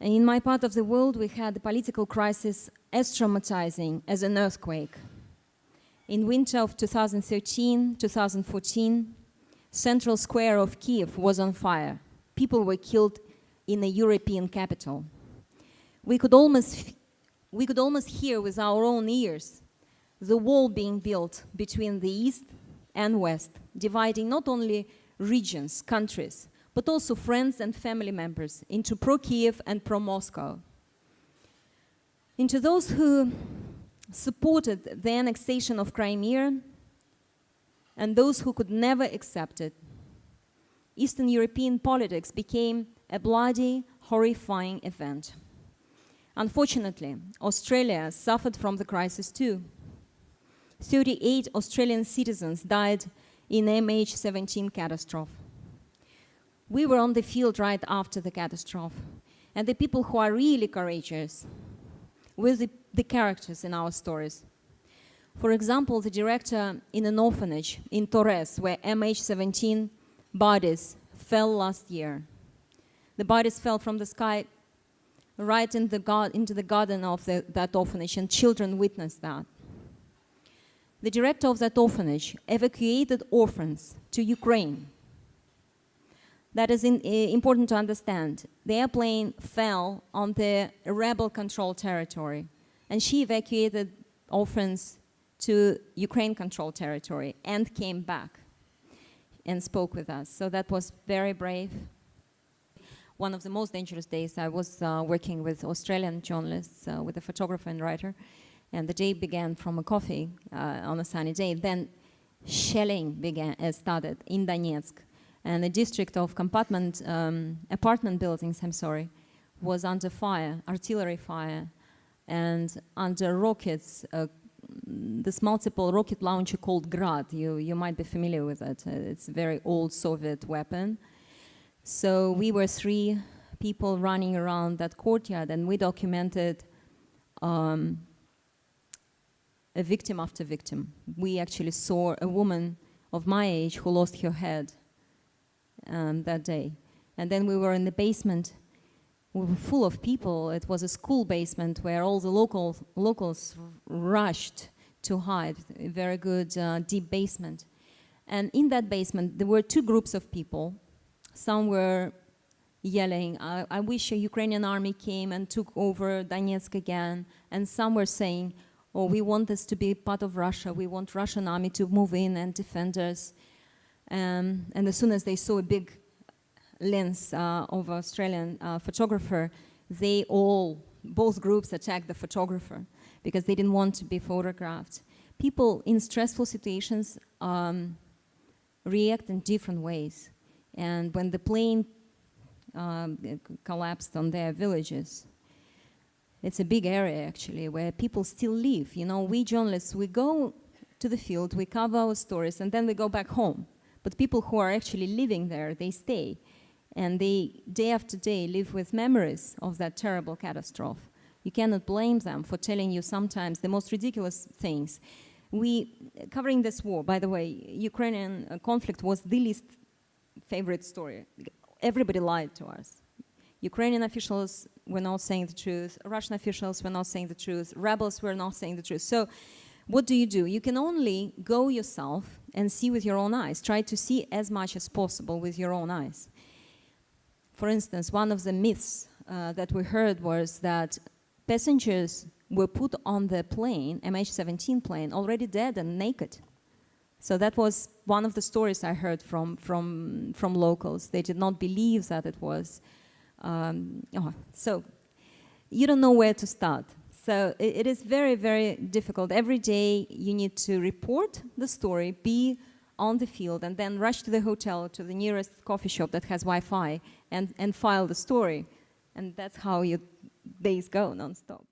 In my part of the world, we had the political crisis as traumatizing as an earthquake. In winter of 2013-2014, central square of Kiev was on fire. People were killed in a European capital. We could almost hear with our own ears the wall being built between the East and West, dividing not only regions, countries, but also friends and family members into pro-Kiev and pro-Moscow. Into those who supported the annexation of Crimea and those who could never accept it, Eastern European politics became a bloody, horrifying event. Unfortunately, Australia suffered from the crisis too. 38 Australian citizens died in MH17 catastrophe. We were on the field right after the catastrophe, and the people who are really courageous were the characters in our stories. For example, the director in an orphanage in Torres, where MH17 bodies fell last year. The bodies fell from the sky right into the garden of that orphanage, and children witnessed that. The director of that orphanage evacuated orphans to Ukraine. That is important to understand. The airplane fell on the rebel-controlled territory, and she evacuated orphans to Ukraine-controlled territory and came back and spoke with us. So that was very brave. One of the most dangerous days, I was working with Australian journalists, with a photographer and writer, and the day began from a coffee on a sunny day. Then shelling started in Donetsk. And the district of apartment buildings, was under fire, artillery fire, and under rockets, this multiple rocket launcher called Grad. You might be familiar with it. It's a very old Soviet weapon. So we were 3 people running around that courtyard, and we documented a victim after victim. We actually saw a woman of my age who lost her head that day. And then we were in the basement. We were full of people. It was a school basement where all the locals rushed to hide, a very good deep basement. And in that basement, there were 2 groups of people. Some were yelling, I wish a Ukrainian army came and took over Donetsk again. And some were saying, oh, we want this to be part of Russia. We want Russian army to move in and defend us. And as soon as they saw a big lens of an Australian photographer, both groups attacked the photographer because they didn't want to be photographed. People in stressful situations react in different ways. And when the plane collapsed on their villages, it's a big area actually where people still live. You know, we journalists, we go to the field, we cover our stories, and then we go back home. But people who are actually living there, they stay. And they, day after day, live with memories of that terrible catastrophe. You cannot blame them for telling you sometimes the most ridiculous things. Covering this war, by the way, Ukrainian conflict was the least favorite story. Everybody lied to us. Ukrainian officials were not saying the truth. Russian officials were not saying the truth. Rebels were not saying the truth. So what do? You can only go yourself and see with your own eyes. Try to see as much as possible with your own eyes. For instance, one of the myths that we heard was that passengers were put on the plane, MH17 plane, already dead and naked. So that was one of the stories I heard from locals. They did not believe that it was. So you don't know where to start. So it is very, very difficult. Every day you need to report the story, be on the field, and then rush to the hotel, to the nearest coffee shop that has Wi-Fi, and file the story. And that's how your days go non-stop.